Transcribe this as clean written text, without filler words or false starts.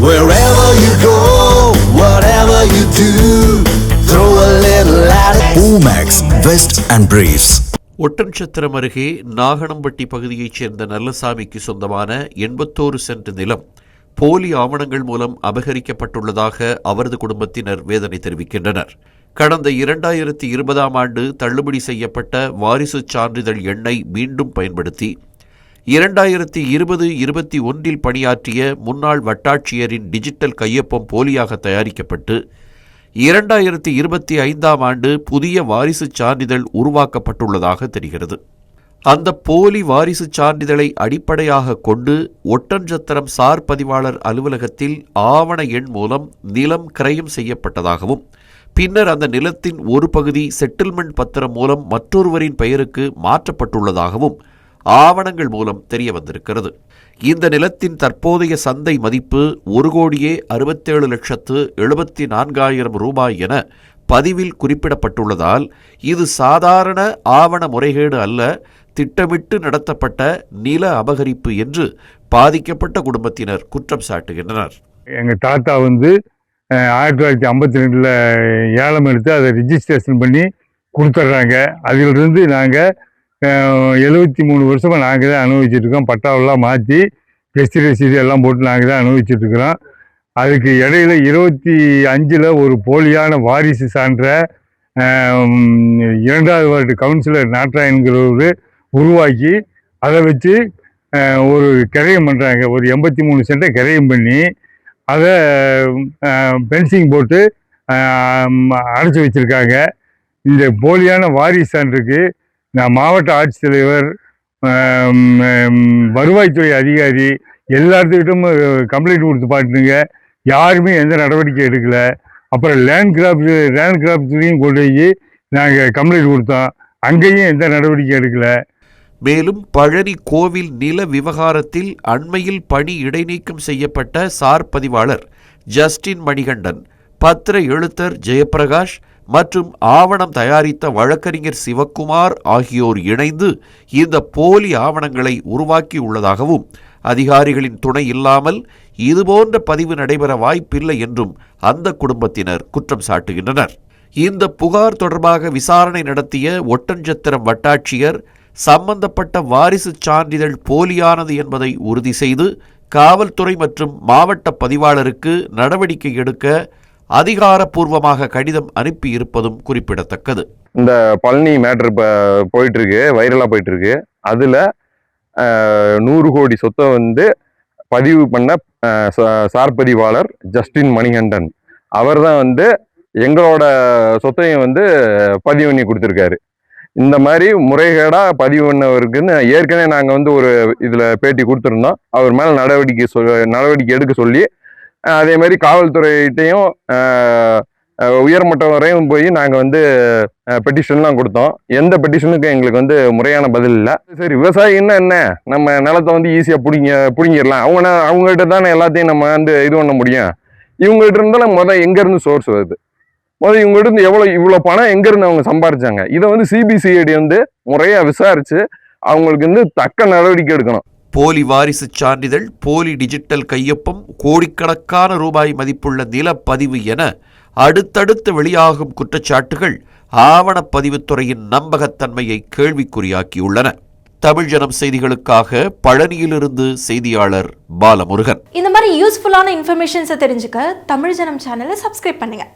Wherever you go, whatever you do, throw a little at it. Omax, Vest and Briefs. Oddanchatram அருகே நாகனம்பட்டி பகுதியைச் சேர்ந்த நல்லசாமிக்கு சொந்தமான 81 send நிலம் போலி ஆவணங்கள் மூலம் அபகரிக்கப்பட்டுள்ளதாக அவரது குடும்பத்தினர் வேதனை தெரிவிக்கின்றனர். கடந்த 2020ஆம் ஆண்டு தள்ளுபடி செய்யப்பட்ட வாரிசுச் சான்றிதழ் எண்ணை மீண்டும் பயன்படுத்தி 2020-21 பணியாற்றிய முன்னாள் வட்டாட்சியரின் டிஜிட்டல் கையொப்பம் போலியாக தயாரிக்கப்பட்டு 2025ஆம் ஆண்டு புதிய வாரிசுச் சான்றிதழ் உருவாக்கப்பட்டுள்ளதாக தெரிகிறது. அந்த போலி வாரிசுச் சான்றிதழை அடிப்படையாக கொண்டு ஒட்டன்சத்திரம் சார் பதிவாளர் அலுவலகத்தில் ஆவண எண் மூலம் நிலம் கிரயம் செய்யப்பட்டதாகவும் பின்னர் அந்த நிலத்தின் ஒரு பகுதி செட்டில்மெண்ட் பத்திரம் மூலம் மற்றொருவரின் பெயருக்கு மாற்றப்பட்டுள்ளதாகவும் ஆவணங்கள் மூலம் தெரிய வந்திருக்கிறது. இந்த நிலத்தின் தற்போதைய சந்தை மதிப்பு 1,67,74,000 ரூபாய் என பதிவில் குறிப்பிடப்பட்டுள்ளதால் இது சாதாரண ஆவண முறைகேடு அல்ல, திட்டமிட்டு நடத்தப்பட்ட நில அபகரிப்பு என்று பாதிக்கப்பட்ட குடும்பத்தினர் குற்றம் சாட்டுகின்றனர். எங்கள் தாத்தா 1952 ஏலம் எடுத்து அதை ரிஜிஸ்ட்ரேஷன் பண்ணி கொடுத்துட்றாங்க. அதிலிருந்து நாங்கள் 73 வருஷமாக நாங்கள் தான் அனுபவிச்சுட்ருக்கோம். பட்டாவெல்லாம் மாற்றி கெஸ்ட் ரசீது எல்லாம் போட்டு நாங்கள் தான் அனுபவிச்சுட்ருக்குறோம். அதுக்கு இடையில் 25 ஒரு போலியான வாரிசு சான்ற 2வது வார்டு கவுன்சிலர் நாட்ராயன்கிறவர் உருவாக்கி அதை வச்சு ஒரு கிரயம் பண்ணுறாங்க. ஒரு 83 சென்ட்டை கிரயம் பண்ணி அதை பென்சிங் போட்டு அடைச்சி வச்சுருக்காங்க. இந்த போலியான வாரிசு சான்றுக்கு நான் மாவட்ட ஆட்சித்தலைவர், வருவாய்த்துறை அதிகாரி எல்லாத்துக்கிட்டும் கம்ப்ளைண்ட் கொடுத்து பாட்டுங்க, யாருமே எந்த நடவடிக்கை எடுக்கலை. அப்புறம் லேண்ட் கிராப்ஸ்லையும் கொண்டு போய் நாங்கள் கம்ப்ளைண்ட் கொடுத்தோம், அங்கேயும் எந்த நடவடிக்கை எடுக்கலை. மேலும் பழனி கோவில் நில விவகாரத்தில் அண்மையில் பணி இடைநீக்கம் செய்யப்பட்ட சார் பதிவாளர் ஜஸ்டின் மணிகண்டன், பத்திர எழுத்தர் ஜெயபிரகாஷ் மற்றும் ஆவணம் தயாரித்த வழக்கறிஞர் சிவக்குமார் ஆகியோர் இணைந்து இந்த போலி ஆவணங்களை உருவாக்கியுள்ளதாகவும் அதிகாரிகளின் துணை இல்லாமல் இதுபோன்ற பதிவு நடைபெற வாய்ப்பில்லை என்றும் அந்த குடும்பத்தினர் குற்றம் சாட்டுகின்றனர். இந்த புகார் தொடர்பாக விசாரணை நடத்திய ஒட்டன்சத்திரம் வட்டாட்சியர் சம்பந்தப்பட்ட வாரிசுச் சான்றிதழ் போலியானது என்பதை உறுதி செய்து காவல்துறை மற்றும் மாவட்ட பதிவாளருக்கு நடவடிக்கை எடுக்க அதிகாரப்பூர்வமாக கடிதம் அனுப்பி இருப்பதும் குறிப்பிடத்தக்கது. இந்த பழனி மேட்ரு போயிட்டு இருக்கு, வைரலா போயிட்டு இருக்கு. அதுல 100 கோடி சொத்தை பதிவு பண்ண சார் பதிவாளர் ஜஸ்டின் மணிகண்டன் அவர் தான் எங்களோட சொத்தையும் பதிவு பண்ணி கொடுத்துருக்காரு. இந்த மாதிரி முறைகேடா பதிவு பண்ணவருக்குன்னு ஏற்கனவே நாங்கள் ஒரு இதில் பேட்டி கொடுத்துருந்தோம். அவர் மேலே நடவடிக்கை எடுக்க சொல்லி அதே மாதிரி காவல்துறையிட்டையும் உயர்மட்டம் வரையும் போய் நாங்கள் பெட்டிஷன்லாம் கொடுத்தோம். எந்த பெட்டிஷனுக்கும் எங்களுக்கு முறையான பதில் இல்லை. சரி, விவசாயின்னா என்ன, நம்ம நிலத்தை ஈஸியாக பிடிங்கிடலாம், அவங்ககிட்ட தானே எல்லாத்தையும் நம்ம இது பண்ண முடியும். இவங்ககிட்ட இருந்தாலும் எங்கேருந்து சோர்ஸ் வருது, இவங்ககிட்ட இவ்வளோ பணம் எங்கேருந்து அவங்க சம்பாரிச்சாங்க, இதை சிபிசிஐடி முறையாக விசாரித்து அவங்களுக்கு தக்க நடவடிக்கை எடுக்கணும். போலி வாரிசுச் சான்றிதழ், போலி டிஜிட்டல் கையொப்பம், கோடிக்கணக்கான ரூபாய் மதிப்புள்ள நிலப்பதிவு என அடுத்தடுத்து வெளியாகும் குற்றச்சாட்டுகள் ஆவணப்பதிவுத்துறையின் நம்பகத்தன்மையை கேள்விக்குறியாக்கியுள்ளன. தமிழ் ஜனம் செய்திகளுக்காக பழனியிலிருந்து செய்தியாளர் பாலமுருகன். இந்த மாதிரி யூஸ்ஃபுல்லான இன்ஃபர்மேஷன்ஸை தெரிஞ்சுக்க தமிழ் ஜனம் சேனலை சப்ஸ்கிரைப் பண்ணுங்க.